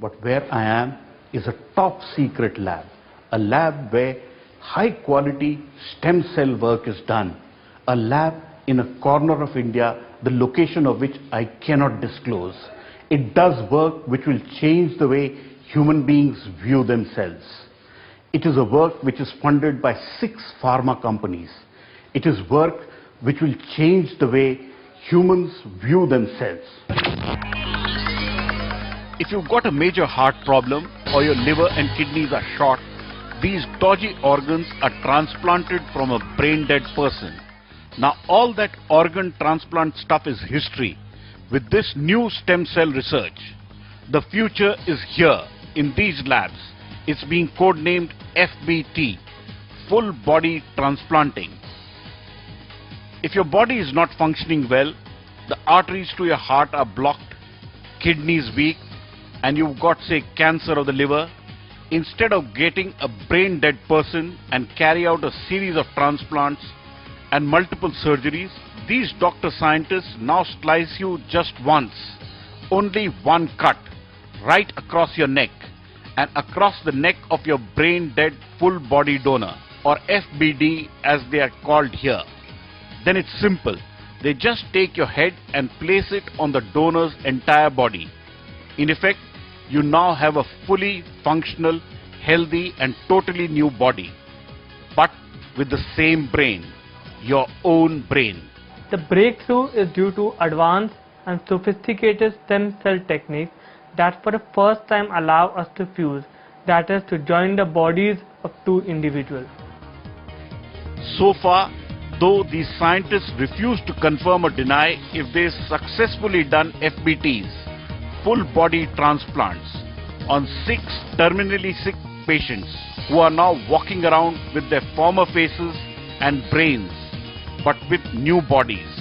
But where I am is a top secret lab, a lab where high quality stem cell work is done, a lab in a corner of India, the location of which I cannot disclose. It does work which will change the way human beings view themselves. It is a work which is funded by 6 pharma companies. It is work which will change the way humans view themselves. If you've got a major heart problem or your liver and kidneys are short, these dodgy organs are transplanted from a brain-dead person. Now all that organ transplant stuff is history. With this new stem cell research, the future is here in these labs. It's being codenamed FBT, Full Body Transplanting. If your body is not functioning well, the arteries to your heart are blocked, kidneys weak, and you've got, say, cancer of the liver, instead of getting a brain-dead person and carry out a series of transplants and multiple surgeries, these doctor scientists now slice you just once, only one cut, right across your neck and across the neck of your brain-dead full-body donor, or FBD as they are called here. Then it's simple. They just take your head and place it on the donor's entire body. In effect, you now have a fully functional, healthy and totally new body, but with the same brain, your own brain. The breakthrough is due to advanced and sophisticated stem cell techniques that for the first time allow us to fuse, that is to join the bodies of 2 individuals. So far, though these scientists refuse to confirm or deny if they've successfully done FBTs, full body transplants, on 6 terminally sick patients who are now walking around with their former faces and brains, but with new bodies.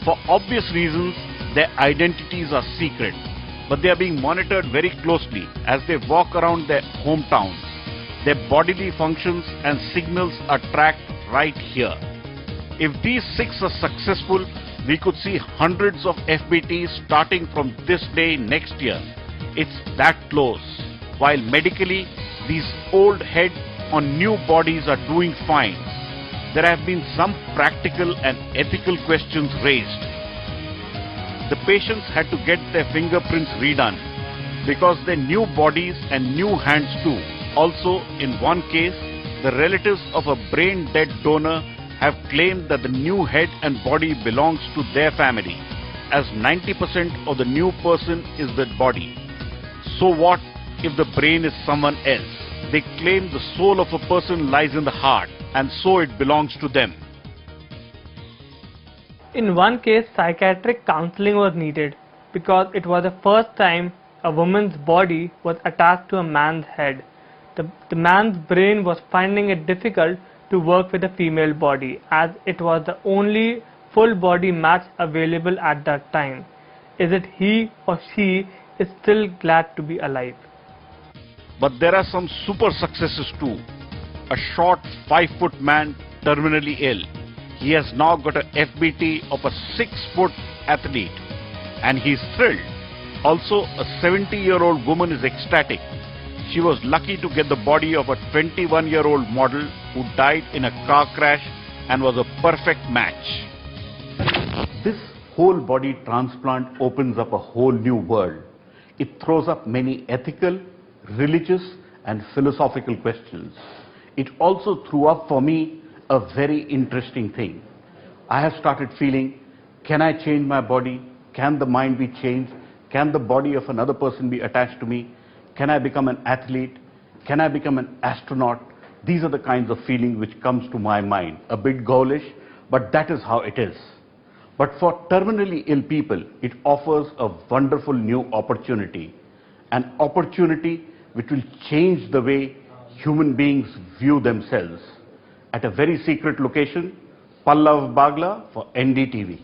For obvious reasons, their identities are secret, but they are being monitored very closely as they walk around their hometowns. Their bodily functions and signals are tracked right here. If these 6 are successful, we could see hundreds of FBTs starting from this day next year. It's that close. While medically, these old heads on new bodies are doing fine, there have been some practical and ethical questions raised. The patients had to get their fingerprints redone because their new bodies and new hands too. Also, in one case, the relatives of a brain-dead donor have claimed that the new head and body belongs to their family, as 90% of the new person is the body. So what if the brain is someone else? They claim the soul of a person lies in the heart, and so it belongs to them. In one case, psychiatric counseling was needed because it was the first time a woman's body was attached to a man's head. The man's brain was finding it difficult to work with a female body, as it was the only full body match available at that time. Is it he or she is still glad to be alive? But there are some super successes too. A short 5-foot man terminally ill. He has now got a FBT of a 6-foot athlete and he's thrilled. Also, a 70-year-old woman is ecstatic. She was lucky to get the body of a 21-year-old model who died in a car crash and was a perfect match. This whole body transplant opens up a whole new world. It throws up many ethical, religious and philosophical questions. It also threw up for me a very interesting thing. I have started feeling, can I change my body? Can the mind be changed? Can the body of another person be attached to me? Can I become an athlete? Can I become an astronaut? These are the kinds of feelings which comes to my mind. A bit ghoulish, but that is how it is. But for terminally ill people, it offers a wonderful new opportunity. An opportunity which will change the way human beings view themselves. At a very secret location, Pallav Bagla for NDTV.